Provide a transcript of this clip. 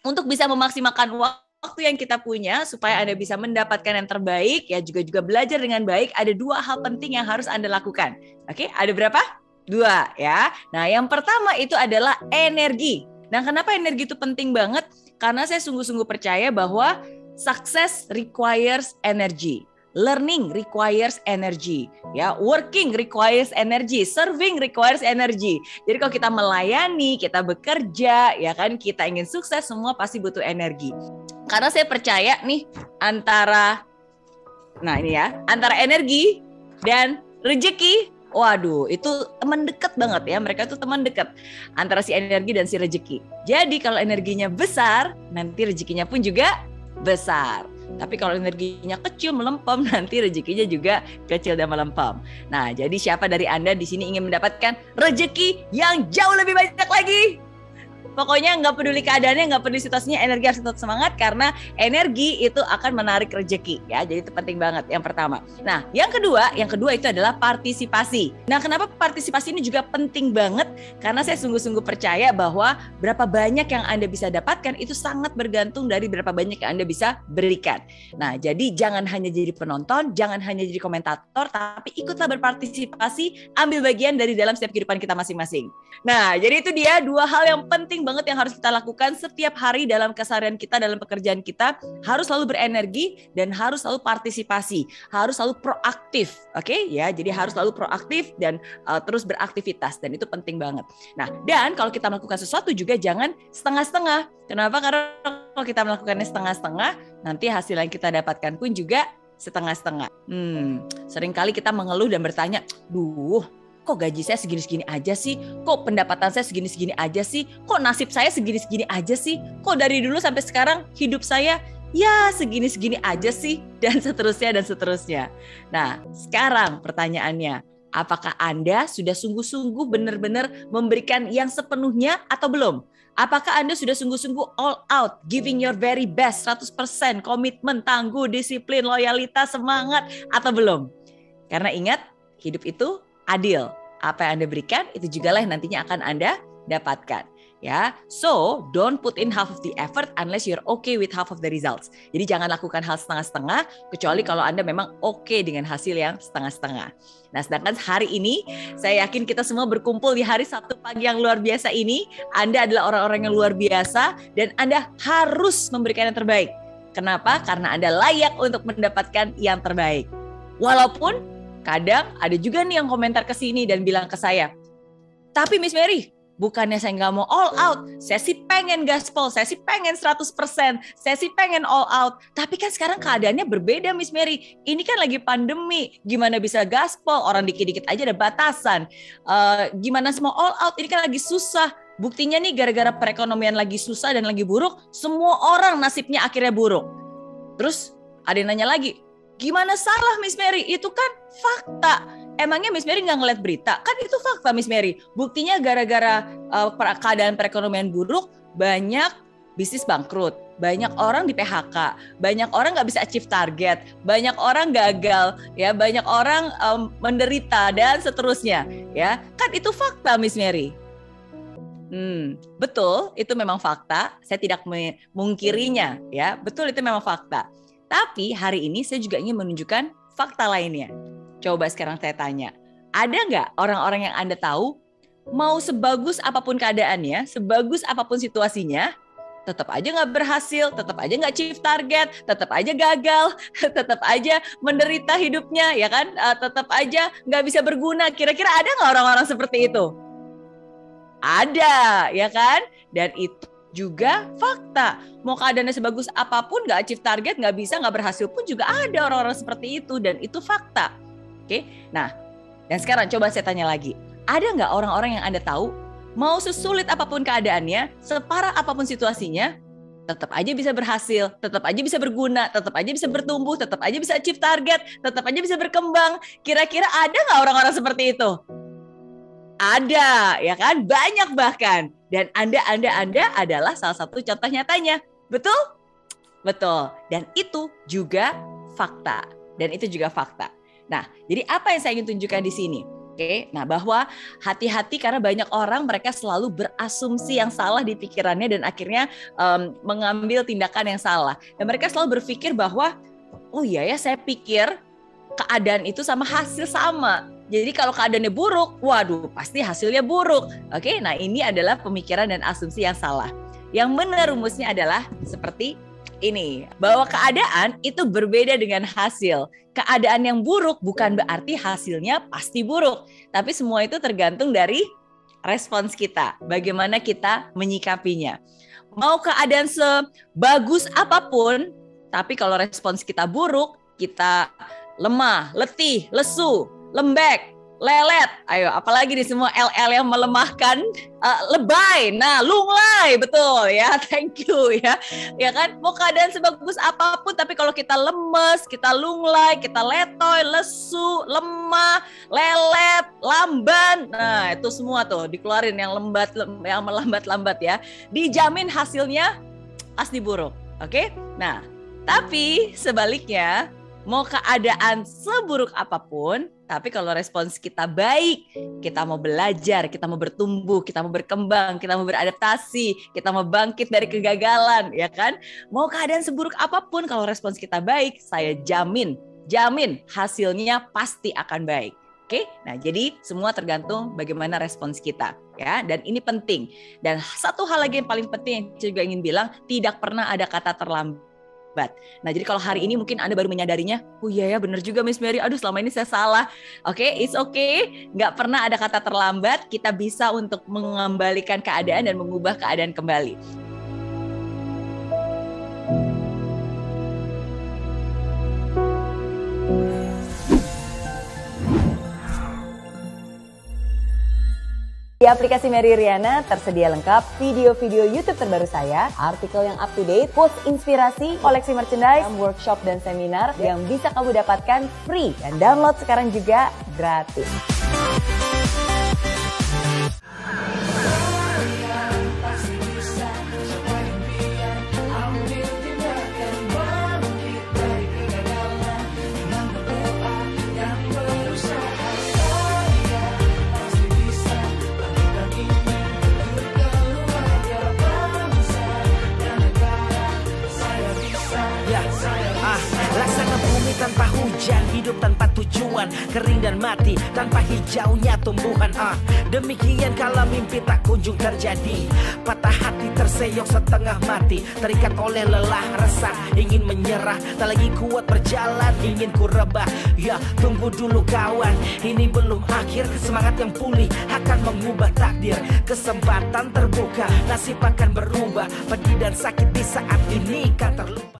untuk bisa memaksimalkan waktu yang kita punya supaya Anda bisa mendapatkan yang terbaik, ya juga belajar dengan baik, ada 2 hal penting yang harus Anda lakukan. Oke, ada berapa? 2 ya. Nah, yang pertama itu adalah energi. Nah, kenapa energi itu penting banget? Karena saya sungguh-sungguh percaya bahwa success requires energy. Learning requires energy, ya. Working requires energy, serving requires energy. Jadi kalau kita melayani, kita bekerja, ya kan, kita ingin sukses, semua pasti butuh energi. Karena saya percaya nih antara energi dan rezeki, waduh, itu teman dekat banget ya. Mereka itu teman dekat antara si energi dan si rezeki. Jadi kalau energinya besar, nanti rezekinya pun juga besar. Tapi kalau energinya kecil melempem, nanti rezekinya juga kecil dan melempem. Nah, jadi siapa dari Anda di sini ingin mendapatkan rezeki yang jauh lebih banyak lagi? Pokoknya nggak peduli keadaannya, nggak peduli situasinya, energi harus tetap semangat karena energi itu akan menarik rezeki ya. Jadi itu penting banget yang pertama. Nah, yang kedua itu adalah partisipasi. Nah, kenapa partisipasi ini juga penting banget? Karena saya sungguh-sungguh percaya bahwa berapa banyak yang Anda bisa dapatkan itu sangat bergantung dari berapa banyak yang Anda bisa berikan. Nah, jadi jangan hanya jadi penonton, jangan hanya jadi komentator, tapi ikutlah berpartisipasi, ambil bagian dari dalam setiap kehidupan kita masing-masing. Nah, jadi itu dia 2 hal yang penting banget yang harus kita lakukan setiap hari dalam keseharian kita, dalam pekerjaan kita. Harus selalu berenergi dan harus selalu partisipasi, harus selalu proaktif, oke? Ya, jadi harus selalu proaktif dan terus beraktivitas, dan itu penting banget. Nah, dan kalau kita melakukan sesuatu juga jangan setengah-setengah. Kenapa? Karena kalau kita melakukannya setengah-setengah, nanti hasil yang kita dapatkan pun juga setengah-setengah. Seringkali kita mengeluh dan bertanya, kok gaji saya segini-segini aja sih? Kok pendapatan saya segini-segini aja sih? Kok nasib saya segini-segini aja sih? Kok dari dulu sampai sekarang hidup saya ya segini-segini aja sih? Dan seterusnya dan seterusnya. Nah, sekarang pertanyaannya, apakah Anda sudah sungguh-sungguh benar-benar memberikan yang sepenuhnya atau belum? Apakah Anda sudah sungguh-sungguh all out, giving your very best, 100%, komitmen, tangguh, disiplin, loyalitas, semangat, atau belum? Karena ingat, hidup itu adil. Apa yang Anda berikan itu juga lah nantinya akan Anda dapatkan. Ya, so don't put in half of the effort unless you're okay with half of the results. Jadi jangan lakukan hal setengah-setengah kecuali kalau Anda memang okay dengan hasil yang setengah-setengah. Nah, sedangkan hari ini saya yakin kita semua berkumpul di hari Sabtu pagi yang luar biasa ini. Anda adalah orang-orang yang luar biasa dan Anda harus memberikan yang terbaik. Kenapa? Karena Anda layak untuk mendapatkan yang terbaik. Walaupun kadang ada juga nih yang komentar ke sini dan bilang ke saya, tapi Miss Mary, bukannya saya nggak mau all out, saya sih pengen gaspol, saya sih pengen 100%, saya sih pengen all out. Tapi kan sekarang keadaannya berbeda Miss Mary, ini kan lagi pandemi, gimana bisa gaspol, orang dikit-dikit aja ada batasan. Gimana semua all out, ini kan lagi susah. Buktinya nih gara-gara perekonomian lagi susah dan lagi buruk, semua orang nasibnya akhirnya buruk. Terus ada yang nanya lagi, gimana salah Miss Mary? Itu kan fakta. Emangnya Miss Mary nggak ngeliat berita? Kan itu fakta Miss Mary. Buktinya gara-gara keadaan perekonomian buruk, banyak bisnis bangkrut, banyak orang di PHK, banyak orang nggak bisa achieve target, banyak orang gagal, ya, banyak orang menderita dan seterusnya. Ya, kan itu fakta Miss Mary. Betul, itu memang fakta. Saya tidak memungkirinya, ya. Betul, itu memang fakta. Tapi hari ini saya juga ingin menunjukkan fakta lainnya. Coba sekarang saya tanya, ada nggak orang-orang yang Anda tahu mau sebagus apapun keadaannya, sebagus apapun situasinya, tetap aja nggak berhasil, tetap aja nggak achieve target, tetap aja gagal, tetap aja menderita hidupnya, ya kan? Tetap aja nggak bisa berguna. Kira-kira ada nggak orang-orang seperti itu? Ada, ya kan? Dan itu juga fakta. Mau keadaannya sebagus apapun, nggak achieve target, nggak bisa, nggak berhasil pun juga ada orang-orang seperti itu. Dan itu fakta. Oke, nah, dan sekarang coba saya tanya lagi. Ada nggak orang-orang yang Anda tahu, mau sesulit apapun keadaannya, separah apapun situasinya, tetap aja bisa berhasil, tetap aja bisa berguna, tetap aja bisa bertumbuh, tetap aja bisa achieve target, tetap aja bisa berkembang. Kira-kira ada nggak orang-orang seperti itu? Ada, ya kan? Banyak bahkan. Dan Anda adalah salah satu contoh nyatanya. Betul? Betul. Dan itu juga fakta. Nah, jadi apa yang saya ingin tunjukkan di sini? Oke, nah bahwa hati-hati karena banyak orang mereka selalu berasumsi yang salah di pikirannya dan akhirnya mengambil tindakan yang salah. Dan mereka selalu berpikir bahwa, oh iya ya, saya pikir keadaan itu sama hasil sama. Jadi kalau keadaannya buruk, waduh pasti hasilnya buruk. Oke, nah ini adalah pemikiran dan asumsi yang salah. Yang benar rumusnya adalah seperti ini, bahwa keadaan itu berbeda dengan hasil. Keadaan yang buruk bukan berarti hasilnya pasti buruk, tapi semua itu tergantung dari respons kita, bagaimana kita menyikapinya. Mau keadaan sebagus apapun, tapi kalau respons kita buruk, kita lemah, letih, lesu, lembek, lelet, ayo apalagi nih semua LL yang melemahkan, lebay, nah lunglai, betul ya, thank you ya kan, mau keadaan sebagus apapun tapi kalau kita lemes, kita lunglai, kita letoy, lesu, lemah, lelet, lamban, nah itu semua tuh dikeluarin yang melambat-lambat ya, dijamin hasilnya pasti buruk, oke? Nah, tapi sebaliknya, mau keadaan seburuk apapun, tapi kalau respons kita baik, kita mau belajar, kita mau bertumbuh, kita mau berkembang, kita mau beradaptasi, kita mau bangkit dari kegagalan, ya kan? Mau keadaan seburuk apapun, kalau respons kita baik, saya jamin hasilnya pasti akan baik. Oke? Nah, jadi semua tergantung bagaimana respons kita, ya. Dan ini penting. Dan satu hal lagi yang paling penting yang saya juga ingin bilang, tidak pernah ada kata terlambat. Nah, jadi kalau hari ini mungkin Anda baru menyadarinya, oh iya ya benar juga Miss Mary, aduh selama ini saya salah. Oke, it's okay, nggak pernah ada kata terlambat, kita bisa untuk mengembalikan keadaan dan mengubah keadaan kembali. Di aplikasi Mary Riana tersedia lengkap video-video YouTube terbaru saya, artikel yang up to date, post inspirasi, koleksi merchandise, workshop dan seminar yang bisa kamu dapatkan free dan download sekarang juga gratis. Tanpa hujan, hidup tanpa tujuan, kering dan mati tanpa hijaunya tumbuhan. Demikian kalau mimpi tak kunjung terjadi, patah hati terseok setengah mati, terikat oleh lelah resah, ingin menyerah, tak lagi kuat berjalan, ingin ku rebah. Ya tunggu dulu kawan, ini belum akhir, semangat yang pulih akan mengubah takdir. Kesempatan terbuka, nasib akan berubah, pedih dan sakit di saat ini kan terlupa.